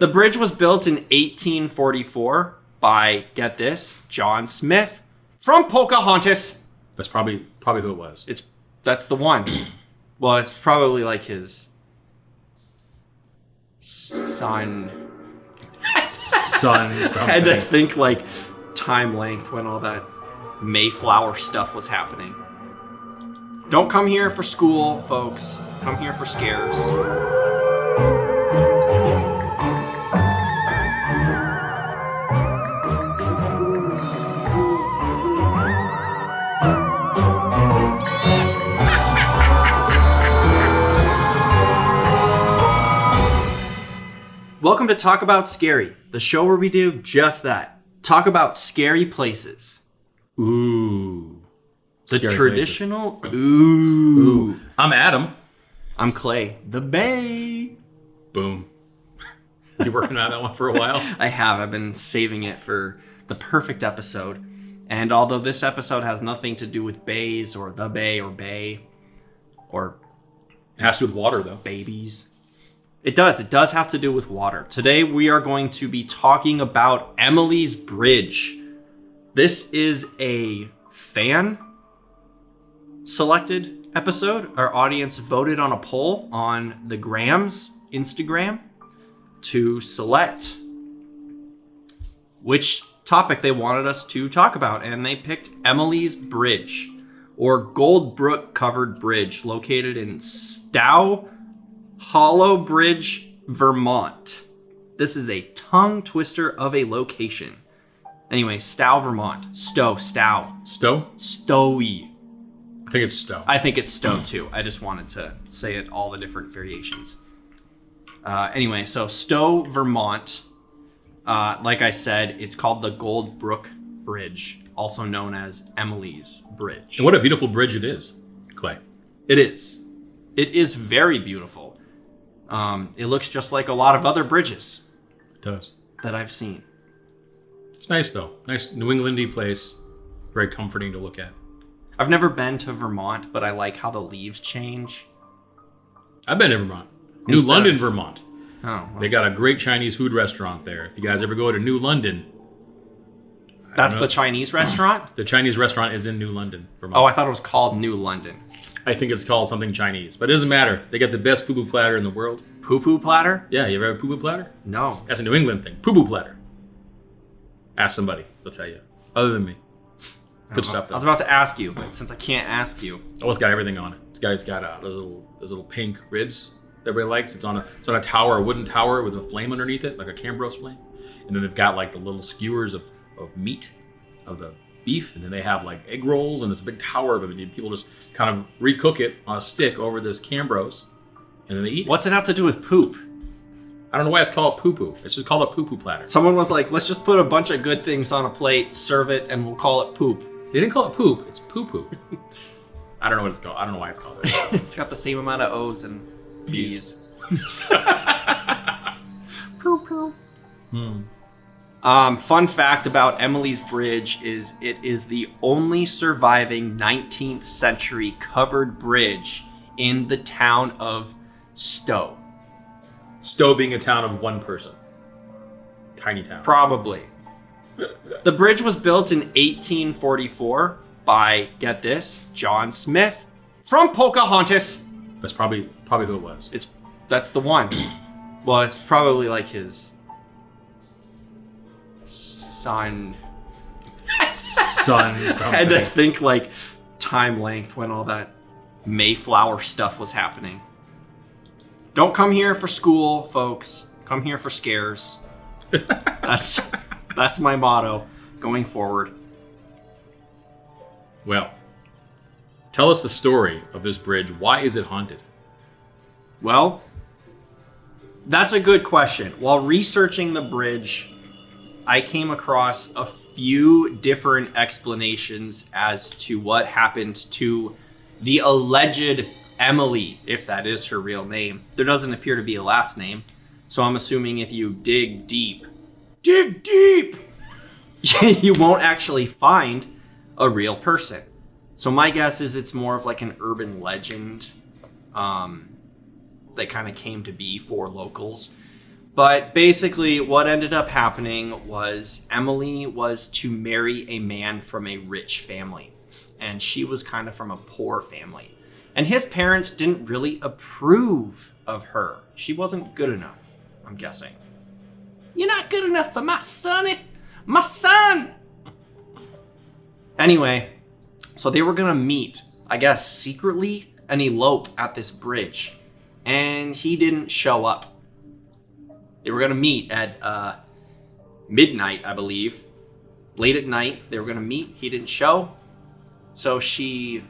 The bridge was built in 1844 by, get this, John Smith from Pocahontas. That's probably who it was. That's the one. Well, it's probably like his son. Son something. I had to think like time length when all that Mayflower stuff was happening. Don't come here for school, folks. Come here for scares. Welcome to Talk About Scary, the show where we do just that. Talk about scary places. Ooh. The Scary traditional places. ooh. I'm Adam. I'm Clay, the Bay. Boom. You working on that one for a while? I have. I've been saving it for the perfect episode. And although this episode has nothing to do with bays or the bay or It has to do with water, though. babies. It does. It does have to do with water. Today we are going to be talking about Emily's Bridge. This is a fan selected episode. Our audience voted on a poll on the Gram's Instagram to select which topic they wanted us to talk about, and they picked Emily's Bridge, or Goldbrook Covered Bridge, located in Stow Hollow Bridge, Vermont. This is a tongue twister of a location. Anyway, Stow, Vermont. Stow. Stowy. I think it's Stow. I think it's Stow too. I just wanted to say it all the different variations. Anyway, so Stow, Vermont. Like I said, it's called the Goldbrook Bridge, also known as Emily's Bridge. And what a beautiful bridge it is, Clay. It is. It is very beautiful. It looks just like a lot of other bridges It does. that I've seen. It's nice, though. Nice New Englandy place. Very comforting to look at. I've never been to Vermont, but I like how the leaves change. I've been to Vermont. New Instead London, of- Vermont. Oh, well, They got a great Chinese food restaurant there. If you guys ever go to New London. that's the Chinese restaurant? The Chinese restaurant is in New London, Vermont. Oh, I thought it was called New London. I think it's called something Chinese, but it doesn't matter. They got the best poo-poo platter in the world. Poo-poo platter? Yeah, you ever have a poo-poo platter? No. That's a New England thing. Poo-poo platter. Ask somebody. They'll tell you. Other than me. Good stuff, I though. was about to ask you, but since I can't ask you. Oh, it's got everything on it. It's got those little pink ribs that everybody likes. It's on a tower, a wooden tower with a flame underneath it, like a Cambros flame. And then they've got like the little skewers of meat, of the beef, and then they have like egg rolls, and it's a big tower of them, and people just kind of recook it on a stick over this Cambros, and then they eat it. What's it have to do with poop? I don't know why it's called poo-poo. It's just called a poo-poo platter. Someone was like, let's just put a bunch of good things on a plate, serve it, and we'll call it poop. They didn't call it poop. It's poo-poo. I don't know what it's called. I don't know why it's called it. It's got the same amount of O's and B's. Fun fact about Emily's Bridge is it is the only surviving 19th century covered bridge in the town of Stow. Stow being a town of one person. Tiny town. Probably. The bridge was built in 1844 by, get this, John Smith from Pocahontas. That's probably who it was. That's the one. Well, it's probably like his son. Son I something. had to think like time length when all that Mayflower stuff was happening. Don't come here for school, folks. Come here for scares. That's my motto going forward. Well, tell us the story of this bridge. Why is it haunted? Well, that's a good question. While researching the bridge, I came across a few different explanations as to what happened to the alleged Emily, if that is her real name. There doesn't appear to be a last name, so I'm assuming if you dig deep, you won't actually find a real person. So my guess is it's more of like an urban legend that kind of came to be for locals. But basically what ended up happening was Emily was to marry a man from a rich family, and she was kind of from a poor family. And his parents didn't really approve of her. She wasn't good enough, I'm guessing. You're not good enough for my sonny. My son! Anyway, so they were gonna meet, I guess, secretly and elope at this bridge. And he didn't show up. They were gonna meet at midnight, I believe. Late at night, they were gonna meet. He didn't show. So she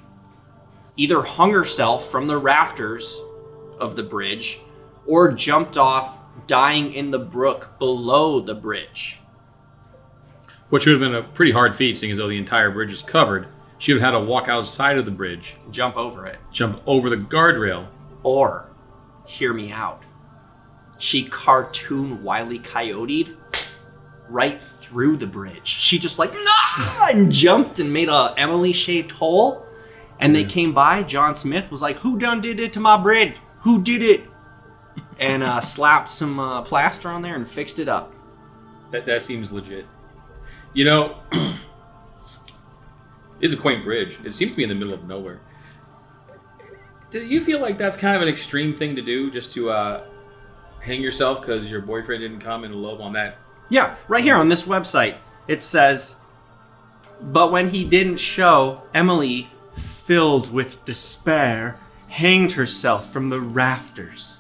either hung herself from the rafters of the bridge or jumped off, dying in the brook below the bridge. Which would have been a pretty hard feat, seeing as though the entire bridge is covered. She would have had to walk outside of the bridge. Jump over it. Jump over the guardrail. Or, hear me out, she cartoon Wile E. Coyote'd right through the bridge. She just like, nah! And jumped and made a Emily-shaped hole. And they came by. John Smith was like, who done did it to my bread? Who did it? And slapped some plaster on there and fixed it up. That seems legit. You know, it's a quaint bridge. It seems to be in the middle of nowhere. Do you feel like that's kind of an extreme thing to do, just to hang yourself because your boyfriend didn't come and elope on that? Yeah, right here on this website, it says, but when he didn't show, Emily, filled with despair, hanged herself from the rafters.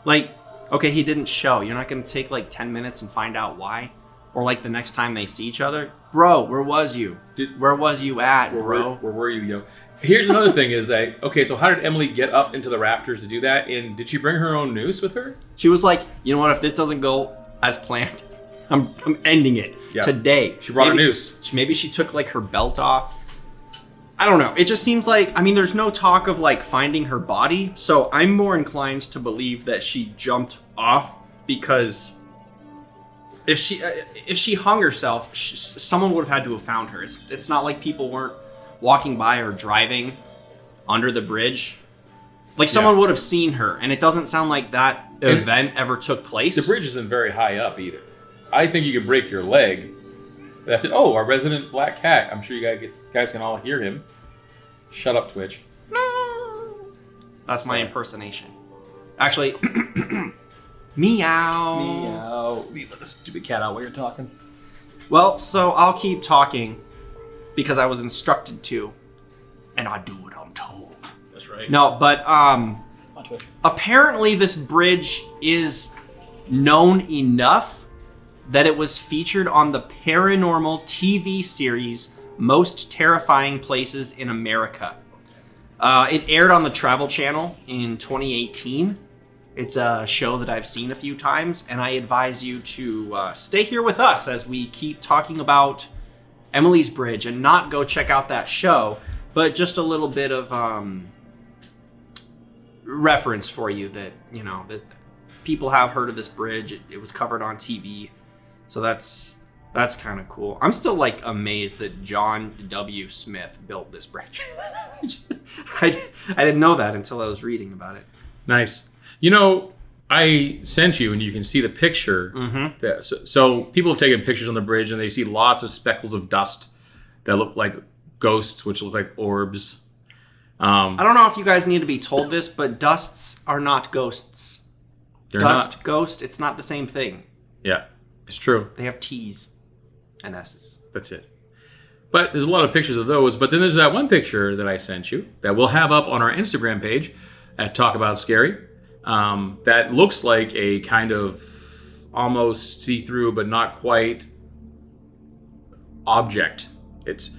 Like, okay, he didn't show. You're not going to take like 10 minutes and find out why? Or like the next time they see each other? Bro, where was you? Where was you at, bro? Where were you, yo? Here's another thing is that, okay, so how did Emily get up into the rafters to do that? And did she bring her own noose with her? She was like, you know what, if this doesn't go as planned, I'm ending it today. She brought a noose. Maybe she took like her belt off. I don't know. It just seems like, I mean, there's no talk of like finding her body. So I'm more inclined to believe that she jumped off because if she hung herself, someone would have had to have found her. It's not like people weren't walking by or driving under the bridge. Like someone would have seen her, and it doesn't sound like that event ever took place. The bridge isn't very high up either. I think you could break your leg. That's it. Oh, our resident black cat. I'm sure you guys can all hear him. Shut up, Twitch. That's my impersonation. Actually, meow. Meow. You let the stupid cat out while you're talking. Well, so I'll keep talking because I was instructed to, and I do what I'm told. That's right. No, but apparently this bridge is known enough that it was featured on the paranormal TV series Most Terrifying Places in America. It aired on the Travel Channel in 2018. It's a show that I've seen a few times, and I advise you to stay here with us as we keep talking about Emily's Bridge and not go check out that show, but just a little bit of reference for you that, you know, that people have heard of this bridge. It was covered on TV. So that's kind of cool. I'm still like amazed that John W. Smith built this bridge. I didn't know that until I was reading about it. Nice. You know, I sent you, and you can see the picture. Mm-hmm. So people have taken pictures on the bridge, and they see lots of speckles of dust that look like ghosts, which look like orbs. I don't know if you guys need to be told this, but dusts are not ghosts. They're Dust, not. ghost, it's not the same thing. Yeah. It's true. They have T's and S's. That's it. But there's a lot of pictures of those. But then there's that one picture that I sent you that we'll have up on our Instagram page at Talk About Scary. That looks like a kind of almost see-through, but not quite object. It's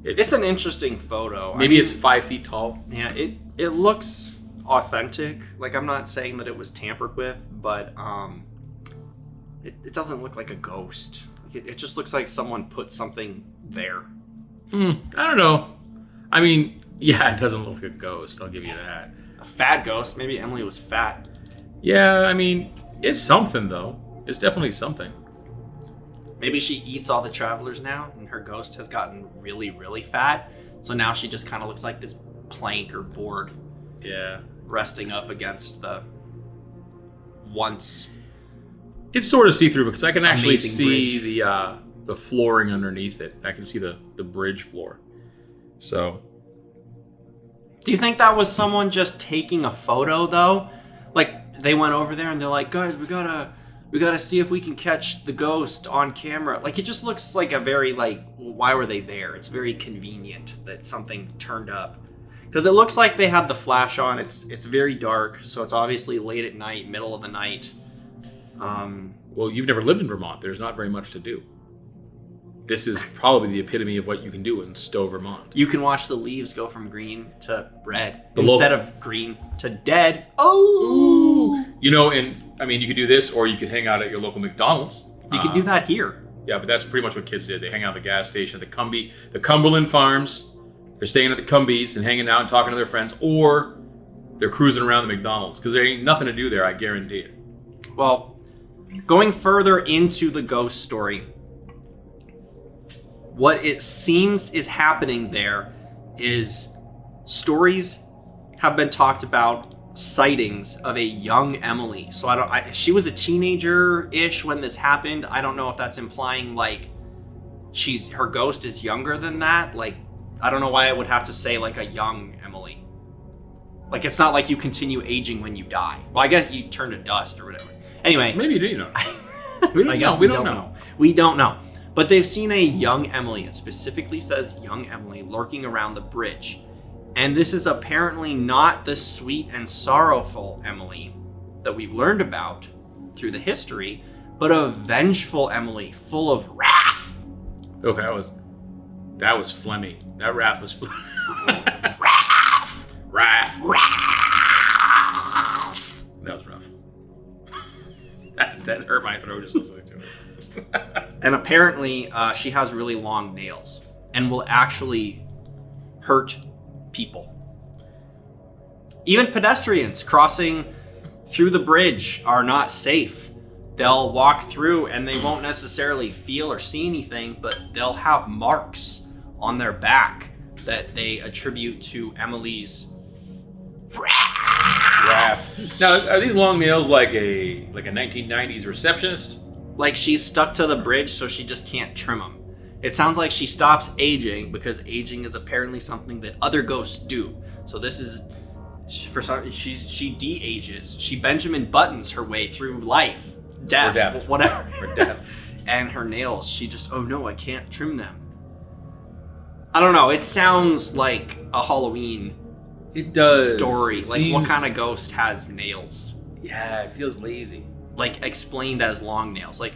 an interesting photo. Maybe it's 5 feet tall. Yeah, it looks authentic. Like, I'm not saying that it was tampered with, but it doesn't look like a ghost. Like it just looks like someone put something there. I don't know. I mean, yeah, it doesn't look like a ghost. I'll give you that. A fat ghost. Maybe Emily was fat. Yeah, I mean, it's something, though. It's definitely something. Maybe she eats all the travelers now, and her ghost has gotten really, really fat. So now she just kind of looks like this plank or board. Yeah. Resting up against the once It's sort of see-through because I can actually Amazing see bridge. the flooring underneath it. I can see the bridge floor. So, Do you think that was someone just taking a photo though? Like they went over there and they're like, guys, we gotta see if we can catch the ghost on camera. Like it just looks like a very like, why were they there? It's very convenient that something turned up. Because it looks like they had the flash on. It's very dark, so it's obviously late at night, middle of the night. well, you've never lived in Vermont. There's not very much to do. This is probably the epitome of what you can do in Stowe, Vermont. You can watch the leaves go from green to red The instead of green to dead. Oh, You know, and I mean, you could do this, or you could hang out at your local McDonald's. you can do that here. Yeah, but that's pretty much what kids did. They hang out at the gas station, at the Cumberland Farms. They're staying at the Cumbies and hanging out and talking to their friends, or they're cruising around the McDonald's because there ain't nothing to do there, I guarantee it. Well, going further into the ghost story, what it seems is happening there is stories have been talked about, sightings of a young Emily. So she was a teenager-ish when this happened. I don't know if that's implying like her ghost is younger than that. Like, I don't know why I would have to say like a young Emily. Like it's not like you continue aging when you die. Well, I guess you turn to dust or whatever. Anyway, Maybe you do, you know. We don't I guess know. we don't know. We don't know. But they've seen a young Emily. It specifically says young Emily lurking around the bridge. And this is apparently not the sweet and sorrowful Emily that we've learned about through the history, but a vengeful Emily full of wrath. Oh, that was phlegmy. That wrath was wrath. That was rough. that hurt my throat just listening to it. And apparently she has really long nails and will actually hurt people. Even pedestrians crossing through the bridge are not safe. They'll walk through and they won't necessarily feel or see anything, but they'll have marks on their back that they attribute to Emily's Wrath. Now, are these long nails like a 1990s receptionist? Like she's stuck to the bridge so she just can't trim them. It sounds like she stops aging because aging is apparently something that other ghosts do. So this is, she de-ages. She Benjamin Buttons her way through life, death. Whatever. Or death. And her nails, she just, oh no, I can't trim them. I don't know. It sounds like a Halloween It does. story. It Like seems... what kind of ghost has nails? Yeah, it feels lazy. Like explained as long nails. Like,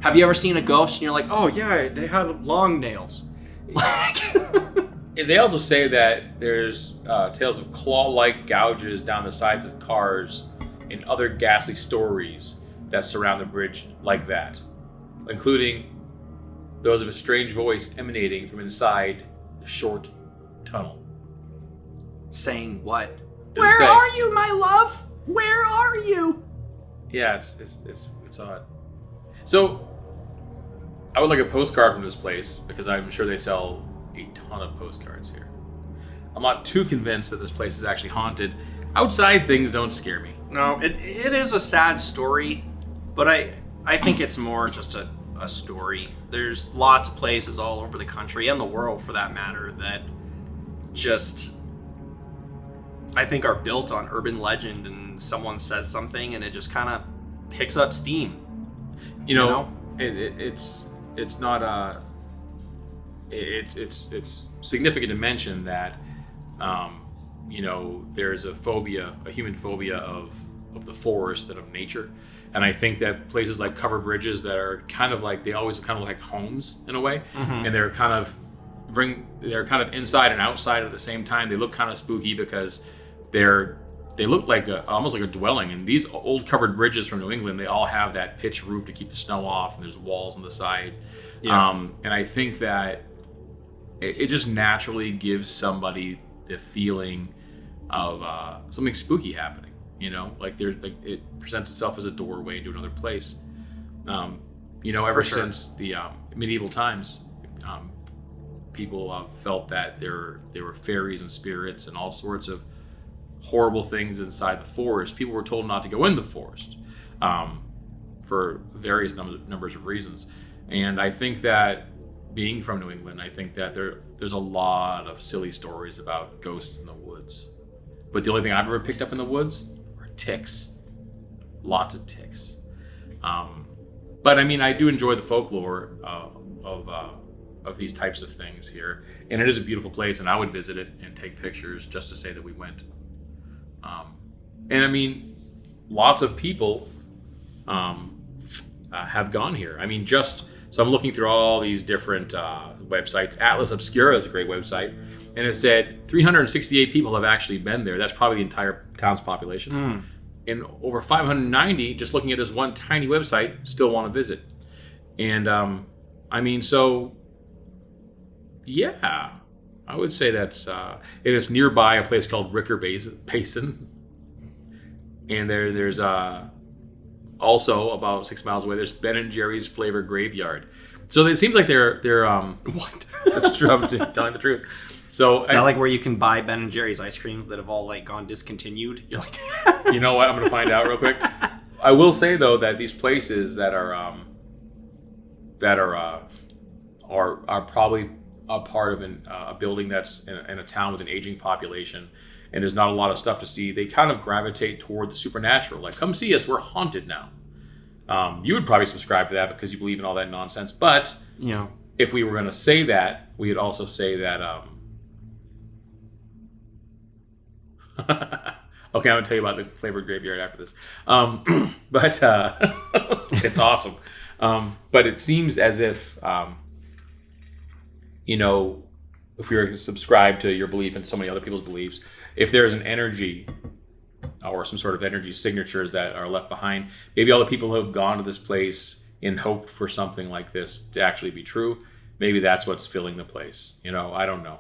have you ever seen a ghost and you're like, oh yeah, they had long nails? And they also say that there's tales of claw-like gouges down the sides of cars and other ghastly stories that surround the bridge like that, including those of a strange voice emanating from inside the short tunnel. Saying what? Doesn't Where say. are you, my love? Where are you? Yeah, it's odd. So, I would like a postcard from this place because I'm sure they sell a ton of postcards here. I'm not too convinced that this place is actually haunted. Outside things don't scare me. No, it is a sad story, but I think it's more just a story. There's lots of places all over the country and the world, for that matter, that just I think are built on urban legend, and someone says something and it just kind of picks up steam. You know? It's not it's significant to mention that there's a human phobia of the forest and of nature, and I think that places like covered bridges that are kind of like, they always kind of like homes in a way, and they're kind of inside and outside at the same time. They look kind of spooky because they look like almost like a dwelling. And these old covered bridges from New England, they all have that pitched roof to keep the snow off, and there's walls on the side. Yeah. And I think that it just naturally gives somebody the feeling of something spooky happening. Like it presents itself as a doorway into another place. Ever since the medieval times, people felt that there were fairies and spirits and all sorts of horrible things inside the forest. People were told not to go in the forest for various numbers of reasons. And I think that being from New England, I think that there's a lot of silly stories about ghosts in the woods. But the only thing I've ever picked up in the woods are ticks. Lots of ticks. But I mean, I do enjoy the folklore of these types of things here. And it is a beautiful place, and I would visit it and take pictures just to say that we went. And I mean, lots of people have gone here. I mean, so I'm looking through all these different websites. Atlas Obscura is a great website. And it said 368 people have actually been there. That's probably the entire town's population. And over 590, just looking at this one tiny website, still want to visit. And I mean, so yeah, I would say that's it is nearby a place called Ricker Basin. And there's also about 6 miles away, there's Ben and Jerry's Flavor Graveyard. So it seems like they're What? That's true. I'm telling the truth. So Is that like where you can buy Ben and Jerry's ice creams that have all like gone discontinued? You're like, you know what? I'm gonna find out real quick. I will say though that these places that are probably a part of a building that's in a town with an aging population, and there's not a lot of stuff to see. They kind of gravitate toward the supernatural. Like, come see us, we're haunted now. You would probably subscribe to that because you believe in all that nonsense. But you know, if we were going to say that, we would also say that. Okay, I'm gonna tell you about the Flavor Graveyard after this. But it's awesome. But it seems as if if we were to subscribe to your belief and so many other people's beliefs, if there's an energy or some sort of energy signatures that are left behind, maybe all the people who have gone to this place in hope for something like this to actually be true, maybe that's what's filling the place. I don't know.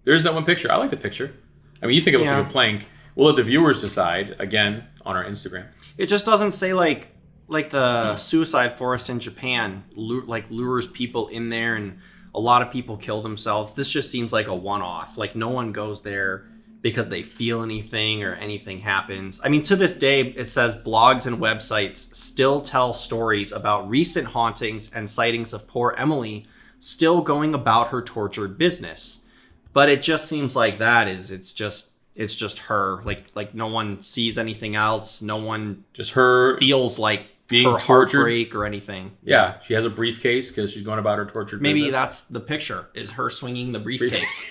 There's that one picture. I like the picture. I mean, you think it looks like a plank. We'll let the viewers decide, again, on our Instagram. It just doesn't say like the suicide forest in Japan lures people in there and a lot of people kill themselves. This just seems like a one-off. Like, no one goes there because they feel anything or anything happens. I mean, to this day, it says blogs and websites still tell stories about recent hauntings and sightings of poor Emily still going about her tortured business. But it just seems like it's just her. Like no one sees anything else. No one just her feels like being her tortured heartbreak or anything. Yeah, she has a briefcase because she's going about her tortured Maybe business. that's the picture, is her swinging the briefcase.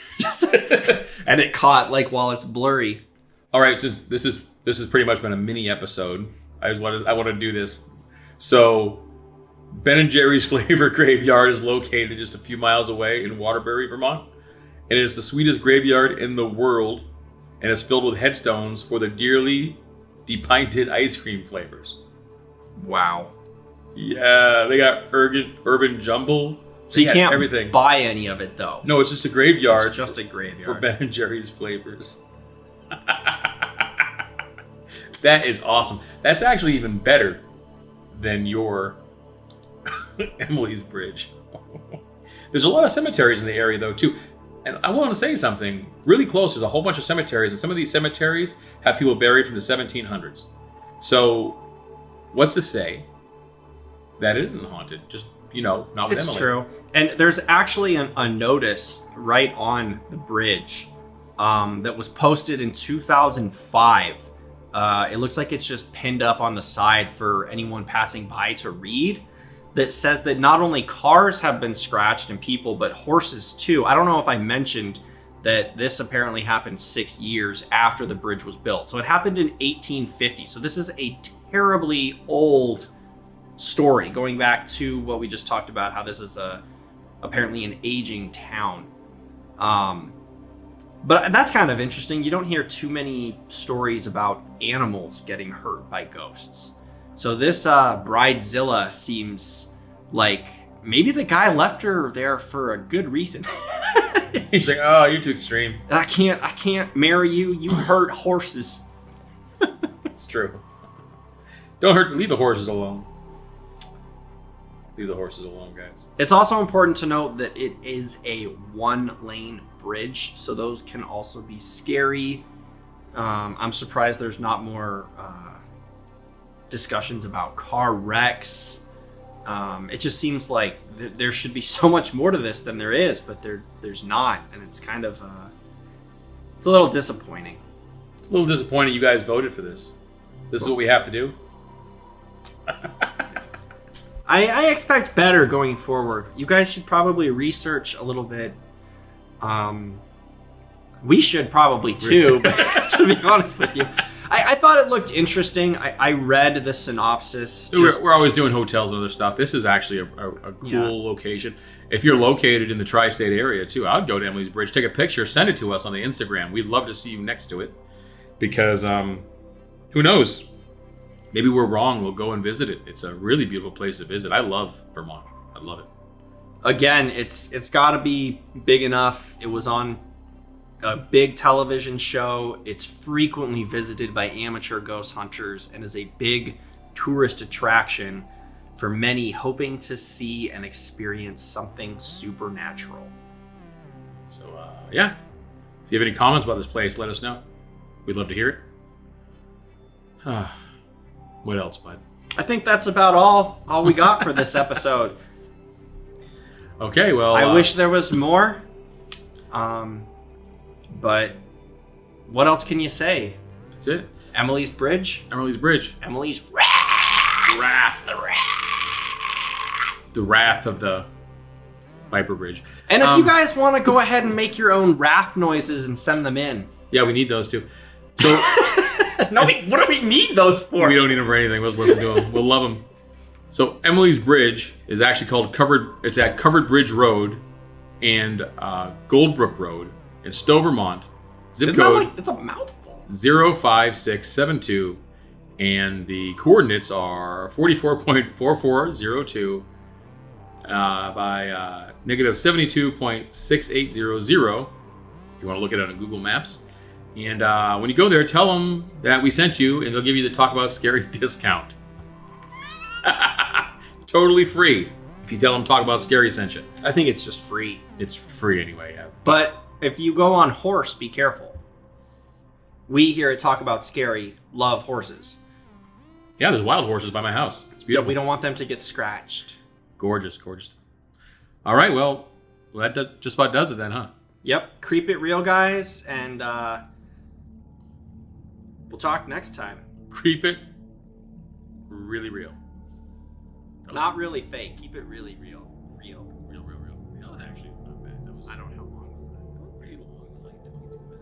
And it caught while it's blurry. All right, since this has pretty much been a mini episode, I want to do this. So, Ben and Jerry's Flavor Graveyard is located just a few miles away in Waterbury, Vermont, and it is the sweetest graveyard in the world, and it's filled with headstones for the dearly depinted ice cream flavors. Wow. Yeah, they got urban jumble. So you can't everything. buy any of it, though. No, it's just a graveyard. It's just a graveyard. For Ben and Jerry's flavors. That is awesome. That's actually even better than your Emily's Bridge. There's a lot of cemeteries in the area, though, too. And I want to say something. Really close, there's a whole bunch of cemeteries, and some of these cemeteries have people buried from the 1700s. So, what's to say that it isn't haunted? Just, not with Emily. It's true. And there's actually a notice right on the bridge that was posted in 2005. It looks like it's just pinned up on the side for anyone passing by to read, that says that not only cars have been scratched and people, but horses too. I don't know if I mentioned that this apparently happened 6 years after the bridge was built. So it happened in 1850. So this is a terribly old story, going back to what we just talked about, how this is apparently an aging town. But that's kind of interesting. You don't hear too many stories about animals getting hurt by ghosts. So this Bridezilla seems like maybe the guy left her there for a good reason. He's like, oh, you're too extreme. I can't marry you. You hurt horses. It's true. Leave the horses alone. Leave the horses alone, guys. It's also important to note that it is a one-lane bridge, so those can also be scary. I'm surprised there's not more discussions about car wrecks. It just seems like there should be so much more to this than there is, but there's not, and it's kind of it's a little disappointing. It's a little disappointing you guys voted for this. This is what we have to do. I expect better going forward. You guys should probably research a little bit. We should probably too, but to be honest with you. I thought it looked interesting. I read the synopsis. We're always doing hotels and other stuff. This is actually a cool location. If you're located in the tri-state area too, I would go to Emily's Bridge, take a picture, send it to us on the Instagram. We'd love to see you next to it. Because who knows? Maybe we're wrong. We'll go and visit it. It's a really beautiful place to visit. I love Vermont. I love it. Again, it's got to be big enough. It was on a big television show. It's frequently visited by amateur ghost hunters and is a big tourist attraction for many hoping to see and experience something supernatural. So, yeah. If you have any comments about this place, let us know. We'd love to hear it. What else, bud? I think that's about all we got for this episode. Okay, well... I wish there was more. But what else can you say? That's it. Emily's Bridge. Emily's Bridge. Emily's Wrath. The wrath of the Viper Bridge. And if you guys want to go ahead and make your own wrath noises and send them in. Yeah, we need those too. So... No, what do we need those for? We don't need them for anything. Let's listen to them. We'll love them. So Emily's Bridge is actually called It's at Covered Bridge Road and Goldbrook Road in Stowe, Vermont. Zip code. It's a mouthful. 05672, and the coordinates are 44.4402 by negative 72.6800. If you want to look at it on Google Maps. And when you go there, tell them that we sent you, and they'll give you the Talk About Scary discount. Totally free. If you tell them Talk About Scary sent you. I think it's just free. It's free anyway, yeah. But if you go on horse, be careful. We here at Talk About Scary love horses. Yeah, there's wild horses by my house. It's beautiful. We don't want them to get scratched. Gorgeous, gorgeous. All right, well that just about does it then, huh? Yep. Creep it real, guys, and we'll talk next time. Creep it really real. Not really fake. Keep it really real. Real. That was actually not bad. I don't know how long was pretty long. It was like 22 minutes.